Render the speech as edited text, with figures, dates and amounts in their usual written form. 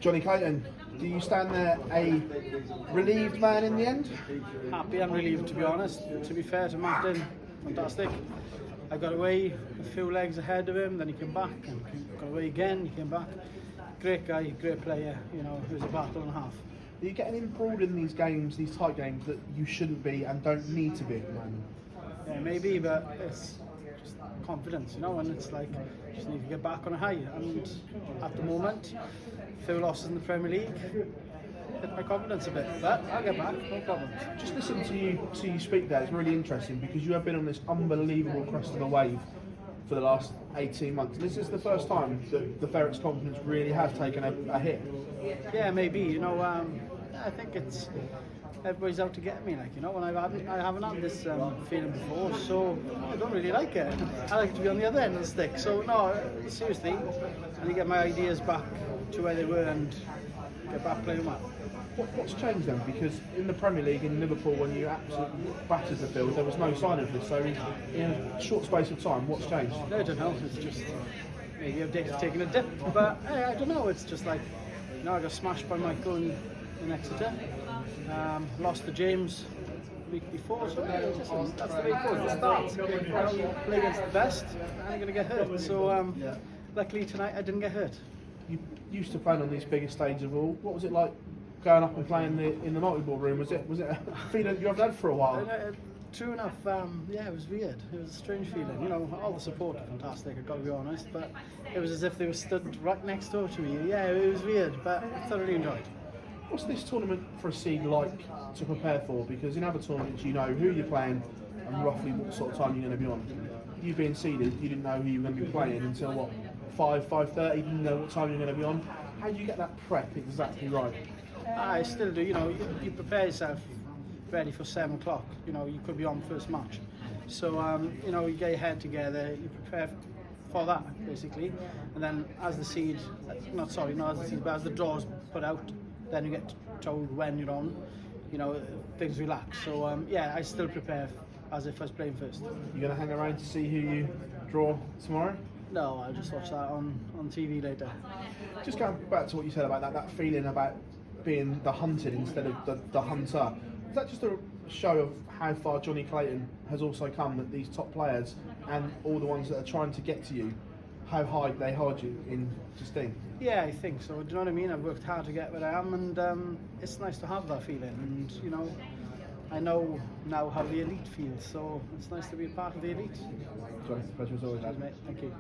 Jonny Clayton, do you stand there a relieved man in the end? Happy and relieved, to be honest. To be fair to Martin, fantastic. I got away a few legs ahead of him, then he came back, and got away again, he came back. Great guy, great player, you know, it was a battle and a half. Are you getting embroiled in these games, these tight games, that you shouldn't be and don't need to be at the moment? Yeah, maybe, but it's just confidence, you know, and it's like, just need to get back on a high. And at the moment, few losses in the Premier League, hit my confidence a bit, but I'll get back, no problem. Just listen to you speak there, it's really interesting because you have been on this unbelievable crest of a wave for the last 18 months. This is the first time that the Ferret's confidence really has taken a hit. Yeah, maybe, you know, I think it's everybody's out to get me, like, you know, and I haven't had this feeling before, so I don't really like it. I like to be on the other end of the stick. So no, seriously, I need to get my ideas back to where they were and get back playing well. What's changed then? Because in the Premier League in Liverpool, when you absolutely battered the field, there was no sign of this. So in a short space of time, what's changed? I don't know. It's just maybe I've taken a dip, but I don't know. It's just like, you know, I got smashed by Michael in Exeter. Lost to James the week before, so that's the way it goes. It starts. You play against the best, and you're going to get hurt. So luckily tonight I didn't get hurt. You used to play on these bigger stages of all. What was it like going up and playing in the multi-ball room? Was it a feeling you haven't had for a while? True enough, yeah, it was weird. It was a strange feeling. You know, all the support was fantastic, I've got to be honest, but it was as if they were stood right next door to me. Yeah, it was weird, but I thoroughly enjoyed it. What's this tournament for a seed like to prepare for? Because in other tournaments you know who you're playing and roughly what sort of time you're going to be on. You being seeded, you didn't know who you were going to be playing until what, 5:30, you didn't know what time you're going to be on. How do you get that prep exactly right? I still do, you know, you prepare yourself ready for 7 o'clock, you know, you could be on first match. So, you know, you get your head together, you prepare for that, basically. And then as the seed, not as the seed, but as the draw's put out, then you get told when you're on, you know, things relax. So, yeah, I still prepare as if I was playing first. You going to hang around to see who you draw tomorrow? No, I'll just watch that on TV later. Just going back to what you said about that feeling about being the hunted instead of the hunter. Is that just a show of how far Jonny Clayton has also come, that these top players and all the ones that are trying to get to you, how high they hold you in esteem? Yeah, I think so. Do you know what I mean? I've worked hard to get where I am, and it's nice to have that feeling. And, you know, I know now how the elite feels, so it's nice to be a part of the elite. Jonny, pleasure as always. Cheers, mate. Thank you.